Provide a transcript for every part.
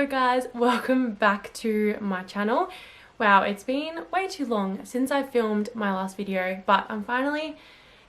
Hello guys, welcome back to my channel. Wow, it's been way too long since I filmed my last video, but I'm finally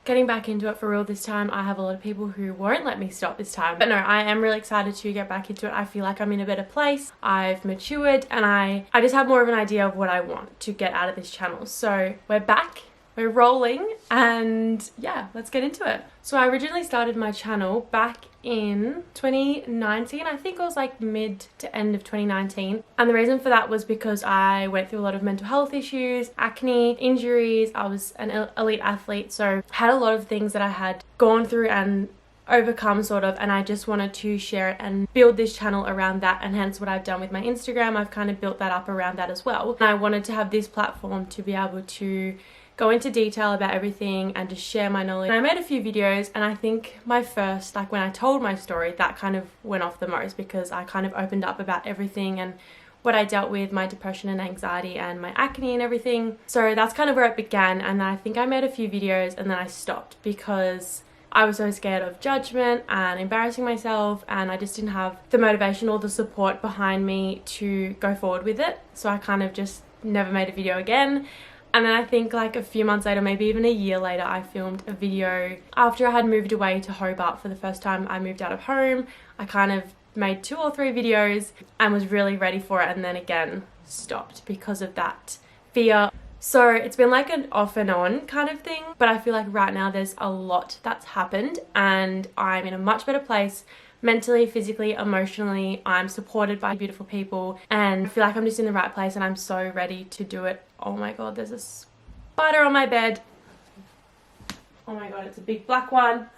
getting back into it for real this time. I have a lot of people who won't let me stop this time, but no, I am really excited to get back into it. I feel like I'm in a better place. I've matured and I just have more of an idea of what I want to get out of this channel. So we're back. We're rolling and yeah, let's get into it. So I originally started my channel back in 2019. I think it was like mid to end of 2019. And the reason for that was because I went through a lot of mental health issues, acne, injuries. I was an elite athlete, so had a lot of things that I had gone through and overcome sort of, and I just wanted to share it and build this channel around that, and hence what I've done with my Instagram. I've kind of built that up around that as well. And I wanted to have this platform to be able to go into detail about everything and just share my knowledge. And I made a few videos, and I think my first, like when I told my story, that kind of went off the most because I kind of opened up about everything and what I dealt with, my depression and anxiety and my acne and everything. So that's kind of where it began, and then I think I made a few videos and then I stopped because I was so scared of judgment and embarrassing myself, and I just didn't have the motivation or the support behind me to go forward with it. So I kind of just never made a video again. And then I think like a few months later, maybe even a year later, I filmed a video after I had moved away to Hobart for the first time. I moved out of home. I kind of made 2 or 3 videos and was really ready for it, and then again stopped because of that fear. So it's been like an off and on kind of thing, but I feel like right now there's a lot that's happened and I'm in a much better place mentally, physically, emotionally. I'm supported by beautiful people and I feel like I'm just in the right place and I'm so ready to do it. Oh my god, there's a spider on my bed. Oh my god, it's a big black one.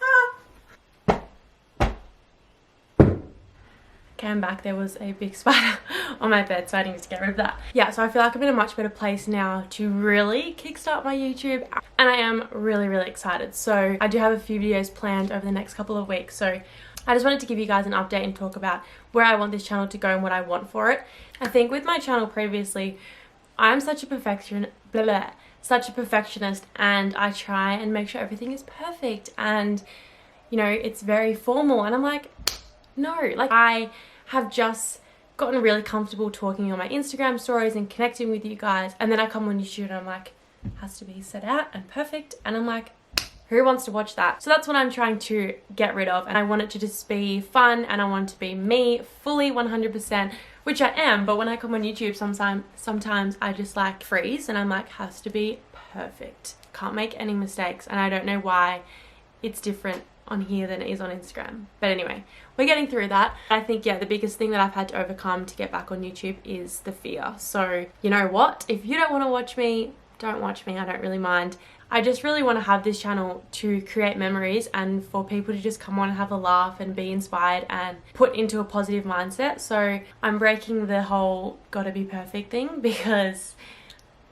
Okay, I'm back. There was a big spider on my bed, so I needed to get rid of that. Yeah, so I feel like I'm in a much better place now to really kickstart my YouTube, and I am really excited. So I do have a few videos planned over the next couple of weeks, so I just wanted to give you guys an update and talk about where I want this channel to go and what I want for it. I think with my channel previously, I'm such a perfectionist, and I try and make sure everything is perfect and, you know, it's very formal, and I'm like, no, like I have just gotten really comfortable talking on my Instagram stories and connecting with you guys, and then I come on YouTube and I'm like, it has to be set out and perfect, and I'm like, who wants to watch that? So that's what I'm trying to get rid of, and I want it to just be fun, and I want it to be me fully 100%, which I am. But when I come on YouTube, sometimes I just like freeze and I'm like, has to be perfect, can't make any mistakes, and I don't know why it's different on here than it is on Instagram. But anyway, we're getting through that. I think, yeah, the biggest thing that I've had to overcome to get back on YouTube is the fear. So you know what, if you don't want to watch me, don't watch me. I don't really mind. I just really want to have this channel to create memories and for people to just come on and have a laugh and be inspired and put into a positive mindset. So I'm breaking the whole gotta be perfect thing because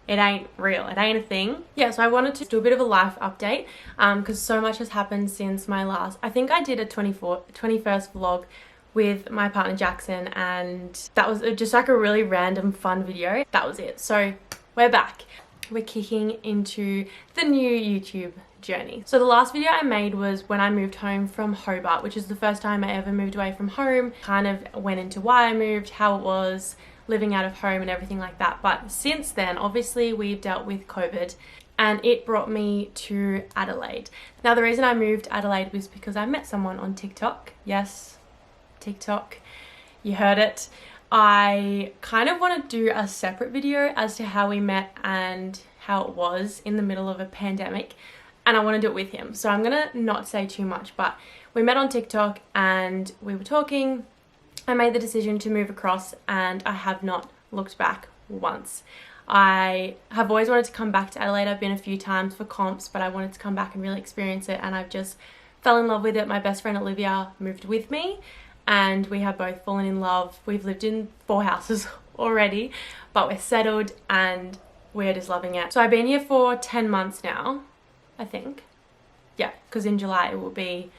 it ain't real, it ain't a thing. Yeah, so I wanted to do a bit of a life update because so much has happened since my last, I think I did a 21st vlog with my partner Jackson, and that was just like a really random fun video. That was it. So we're back. We're kicking into the new YouTube journey. So the last video I made was when I moved home from Hobart, which is the first time I ever moved away from home. Kind of went into why I moved, how it was living out of home and everything like that. But since then, obviously we've dealt with COVID and it brought me to Adelaide. Now the reason I moved to Adelaide was because I met someone on TikTok. Yes, TikTok, you heard it. I kind of want to do a separate video as to how we met and how it was in the middle of a pandemic, and I want to do it with him. So I'm gonna not say too much, but we met on TikTok and we were talking. I made the decision to move across and I have not looked back once. I have always wanted to come back to Adelaide. I've been a few times for comps, but I wanted to come back and really experience it, and I've just fell in love with it. My best friend Olivia moved with me and we have both fallen in love. We've lived in 4 houses already, but we're settled and we're just loving it. So I've been here for 10 months now, I think. Yeah, because in July it will be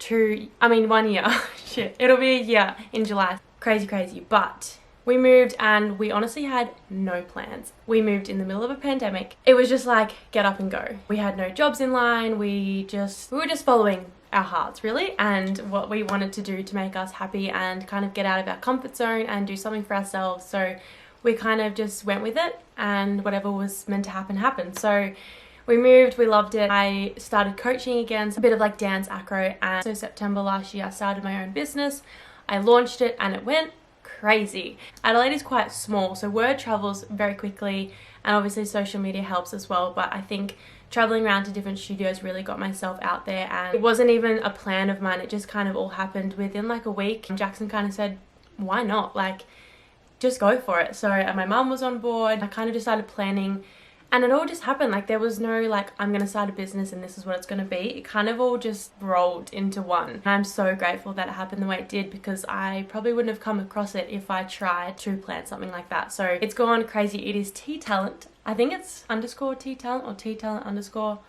1 year. Shit, it'll be a year in July. Crazy. But we moved and we honestly had no plans. We moved in the middle of a pandemic. It was just like, get up and go. We had no jobs in line. We were just following our hearts really, and what we wanted to do to make us happy and kind of get out of our comfort zone and do something for ourselves. So we kind of just went with it, and whatever was meant to happen happened. So we moved, we loved it. I started coaching again, so a bit of like dance acro, and so September last year I started my own business. I launched it and it went crazy. Adelaide is quite small, so word travels very quickly, and obviously social media helps as well, but I think traveling around to different studios really got myself out there, and it wasn't even a plan of mine. It just kind of all happened within like a week. Jackson kind of said, why not? Like, just go for it. So my mum was on board. I kind of just started planning, and it all just happened. Like, there was no like, I'm gonna start a business and this is what it's gonna be. It kind of all just rolled into one. And I'm so grateful that it happened the way it did, because I probably wouldn't have come across it if I tried to plan something like that. So it's gone crazy. It is T Talent. I think it's _ T Talent or T Talent _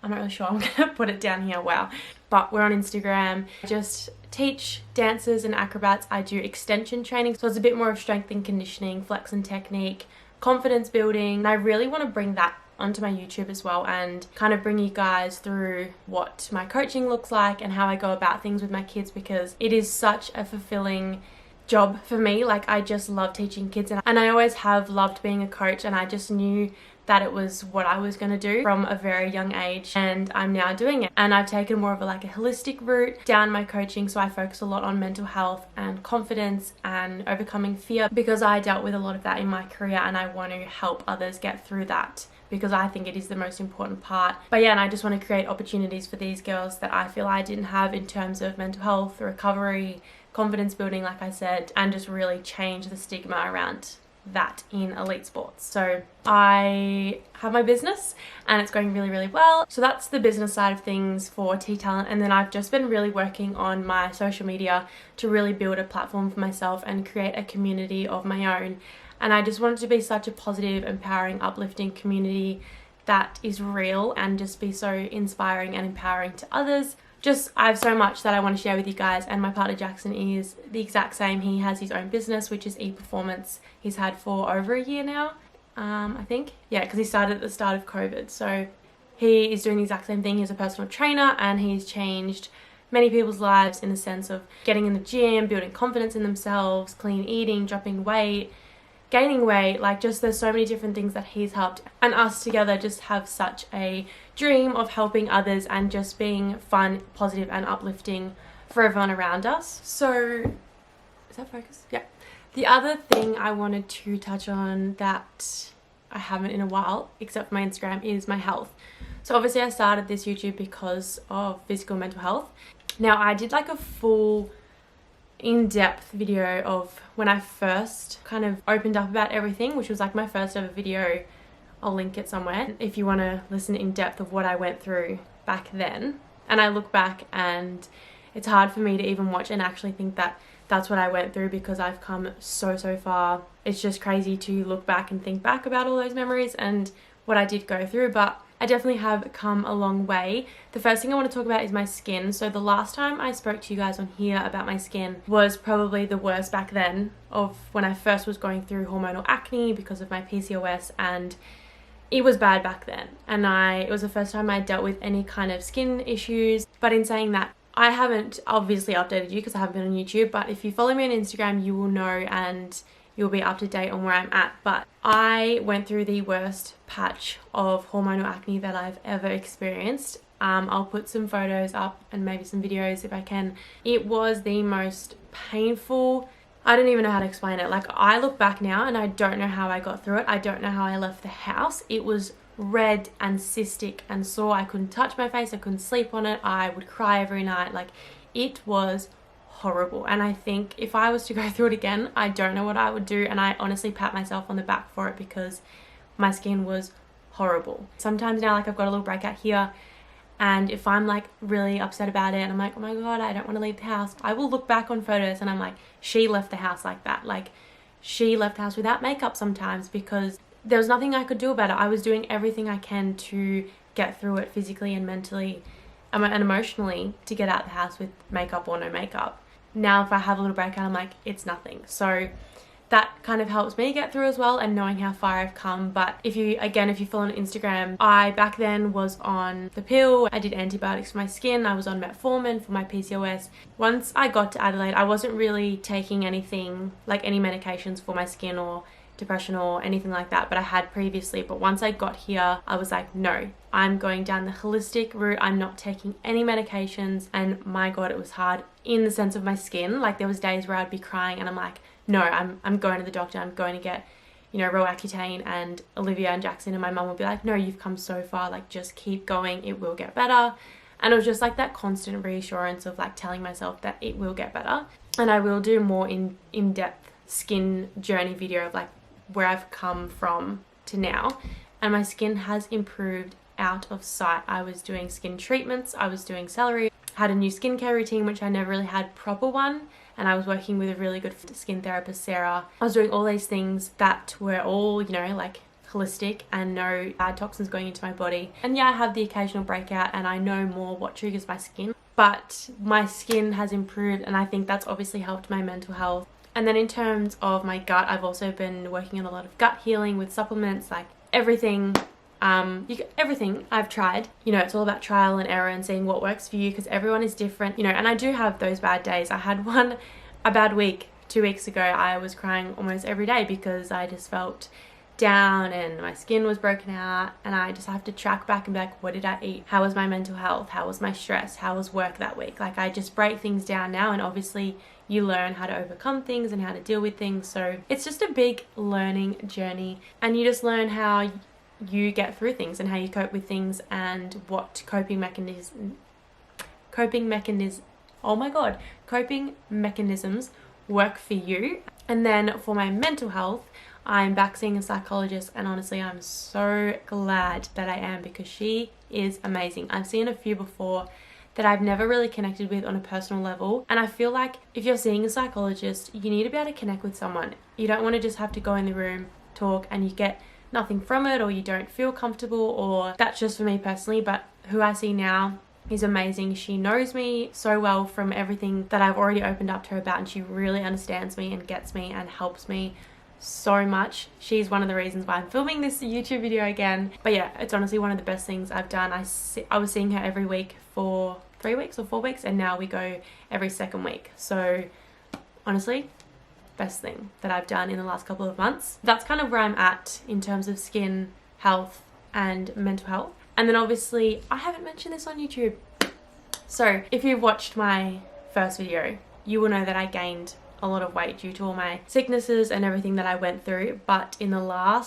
I'm not really sure. I'm gonna put it down here. Wow. But we're on Instagram. I just teach dancers and acrobats. I do extension training, so it's a bit more of strength and conditioning, flex and technique, confidence building. And I really want to bring that onto my YouTube as well, and kind of bring you guys through what my coaching looks like and how I go about things with my kids, because it is such a fulfilling job for me. Like, I just love teaching kids, and I always have loved being a coach, and I just knew that it was what I was going to do from a very young age, and I'm now doing it. And I've taken more of a holistic route down my coaching, so I focus a lot on mental health and confidence and overcoming fear, because I dealt with a lot of that in my career, and I want to help others get through that, because I think it is the most important part. But yeah, and I just want to create opportunities for these girls that I feel I didn't have in terms of mental health, recovery, confidence building, like I said, and just really change the stigma around that in elite sports. So I have my business and it's going really, really well. So that's the business side of things for T Talent. And then I've just been really working on my social media to really build a platform for myself and create a community of my own. And I just want it to be such a positive, empowering, uplifting community that is real and just be so inspiring and empowering to others. I have so much that I want to share with you guys, and my partner Jackson is the exact same. He has his own business, which is e-performance. He's had for over a year now, I think. Yeah, because he started at the start of COVID. So he is doing the exact same thing. He's a personal trainer, and he's changed many people's lives in the sense of getting in the gym, building confidence in themselves, clean eating, dropping weight, gaining weight. Like, just there's so many different things that he's helped, and us together just have such a dream of helping others and just being fun, positive and uplifting for everyone around us. So is that focus? Yeah. The other thing I wanted to touch on that I haven't in a while, except for my Instagram, is my health. So obviously I started this YouTube because of physical and mental health. Now, I did like a full in-depth video of when I first kind of opened up about everything, which was like my first ever video. I'll link it somewhere if you want to listen in depth of what I went through back then. And I look back and it's hard for me to even watch and actually think that that's what I went through, because I've come so far. It's just crazy to look back and think back about all those memories and what I did go through, but I definitely have come a long way. The first thing I want to talk about is my skin. So the last time I spoke to you guys on here about my skin was probably the worst back then, of when I first was going through hormonal acne because of my PCOS, and it was bad back then. And it was the first time I dealt with any kind of skin issues. But in saying that, I haven't obviously updated you because I haven't been on YouTube, but if you follow me on Instagram, you will know and you'll be up to date on where I'm at. But I went through the worst patch of hormonal acne that I've ever experienced. I'll put some photos up and maybe some videos if I can. It was the most painful, I don't even know how to explain it. Like, I look back now and I don't know how I got through it. I don't know how I left the house. It was red and cystic and sore. I couldn't touch my face. I couldn't sleep on it. I would cry every night. Like, it was horrible. And I think if I was to go through it again, I don't know what I would do. And I honestly pat myself on the back for it, because my skin was horrible. Sometimes now, like, I've got a little breakout here, and if I'm like really upset about it and I'm like, oh my god, I don't want to leave the house, I will look back on photos and I'm like, she left the house like that. Like, she left the house without makeup sometimes, because there was nothing I could do about it. I was doing everything I can to get through it physically and mentally and emotionally, to get out the house with makeup or no makeup. Now if I have a little breakout, I'm like, it's nothing. So that kind of helps me get through as well, and knowing how far I've come. But if you follow on Instagram, I back then was on the pill. I did antibiotics for my skin. I was on metformin for my PCOS. Once I got to Adelaide, I wasn't really taking anything, like any medications for my skin or depression or anything like that, but I had previously. But once I got here, I was like, no, I'm going down the holistic route. I'm not taking any medications. And my God, it was hard in the sense of my skin. Like there was days where I'd be crying and I'm like, no, I'm going to the doctor. I'm going to get, you know, Roaccutane. And Olivia and Jackson and my mum would be like, no, you've come so far. Like just keep going. It will get better. And it was just like that constant reassurance of like telling myself that it will get better. And I will do more in-depth skin journey video of like where I've come from to now. And my skin has improved out of sight. I was doing skin treatments. I was doing celery. Had a new skincare routine, which I never really had proper one. And I was working with a really good skin therapist, Sarah. I was doing all these things that were all, you know, like holistic and no bad toxins going into my body. And yeah, I have the occasional breakout and I know more what triggers my skin, but my skin has improved, and I think that's obviously helped my mental health. And then in terms of my gut, I've also been working on a lot of gut healing with supplements, like everything. Everything I've tried, you know, it's all about trial and error and seeing what works for you, because everyone is different, you know. And I do have those bad days. I had a bad week 2 weeks ago. I was crying almost every day because I just felt down and my skin was broken out, and I just have to track back and be like, what did I eat? How was my mental health? How was my stress? How was work that week? Like I just break things down now, and obviously you learn how to overcome things and how to deal with things. So it's just a big learning journey, and you just learn how you get through things and how you cope with things and what coping mechanisms work for you. And then for my mental health, I'm back seeing a psychologist, and honestly I'm so glad that I am, because she is amazing. I've seen a few before that I've never really connected with on a personal level, and I feel like if you're seeing a psychologist, you need to be able to connect with someone. You don't want to just have to go in the room, talk, and you get nothing from it, or you don't feel comfortable, or that's just for me personally. But who I see now is amazing. She knows me so well from everything that I've already opened up to her about, and she really understands me and gets me and helps me so much. She's one of the reasons why I'm filming this YouTube video again. But yeah, it's honestly one of the best things I've done. I was seeing her every week for 3 weeks or 4 weeks, and now we go every second week. So honestly, best thing that I've done in the last couple of months. That's kind of where I'm at in terms of skin health and mental health. And then obviously, I haven't mentioned this on YouTube. So if you've watched my first video, you will know that I gained a lot of weight due to all my sicknesses and everything that I went through. But in the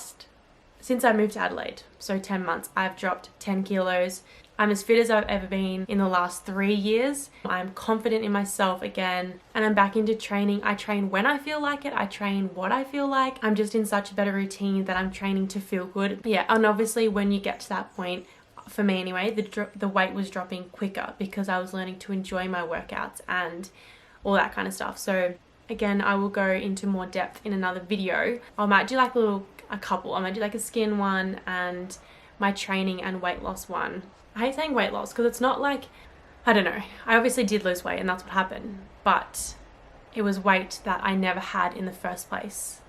since I moved to Adelaide, so 10 months, I've dropped 10 kilos. I'm as fit as I've ever been in the last 3 years. I'm confident in myself again, and I'm back into training. I train when I feel like it. I train what I feel like. I'm just in such a better routine that I'm training to feel good. Yeah, and obviously when you get to that point, for me anyway, the weight was dropping quicker because I was learning to enjoy my workouts and all that kind of stuff. So again, I will go into more depth in another video. I might do like a couple. I might do like a skin one and my training and weight loss one. I hate saying weight loss because it's not like, I don't know. I obviously did lose weight and that's what happened, but it was weight that I never had in the first place.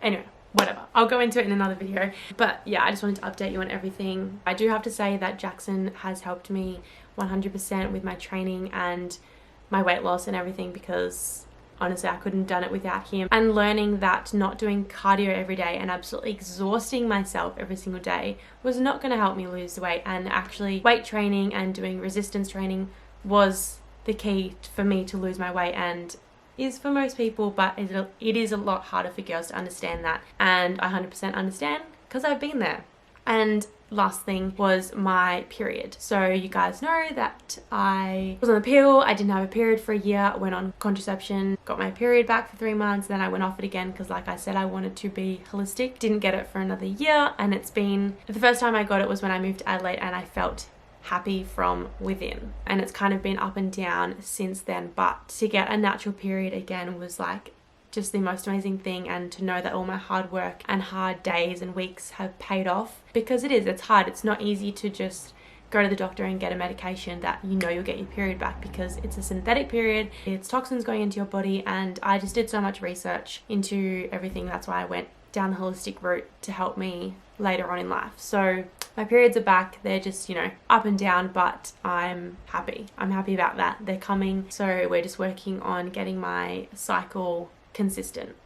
Anyway, whatever. I'll go into it in another video. But yeah, I just wanted to update you on everything. I do have to say that Jackson has helped me 100% with my training and my weight loss and everything, because honestly I couldn't have done it without him. And learning that not doing cardio every day and absolutely exhausting myself every single day was not going to help me lose weight, and actually weight training and doing resistance training was the key for me to lose my weight, and is for most people, but it is a lot harder for girls to understand that, and I 100% understand because I've been there. And last thing was my period. So you guys know that I was on the pill. I didn't have a period for a year. I went on contraception, got my period back for 3 months, then I went off it again because like I said, I wanted to be holistic. Didn't get it for another year, and the first time I got it was when I moved to Adelaide, and I felt happy from within, and it's kind of been up and down since then. But to get a natural period again was like just the most amazing thing, and to know that all my hard work and hard days and weeks have paid off, because it's hard. It's not easy to just go to the doctor and get a medication that you know you'll get your period back, because it's a synthetic period, it's toxins going into your body. And I just did so much research into everything. That's why I went down the holistic route to help me later on in life. So my periods are back. They're just, you know, up and down, but I'm happy. I'm happy about that. They're coming. So we're just working on getting my cycle consistent.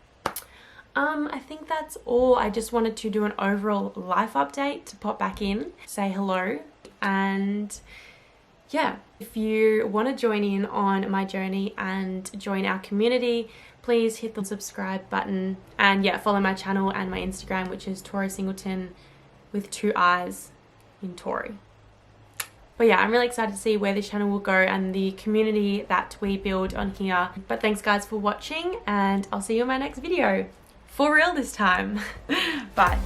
I think that's all. I just wanted to do an overall life update, to pop back in, say hello, and yeah, if you want to join in on my journey and join our community, please hit the subscribe button, and yeah, follow my channel and my Instagram, which is Tori Singleton with 2 eyes in Tori. But yeah, I'm really excited to see where this channel will go and the community that we build on here. But thanks guys for watching, and I'll see you in my next video. For real this time. Bye.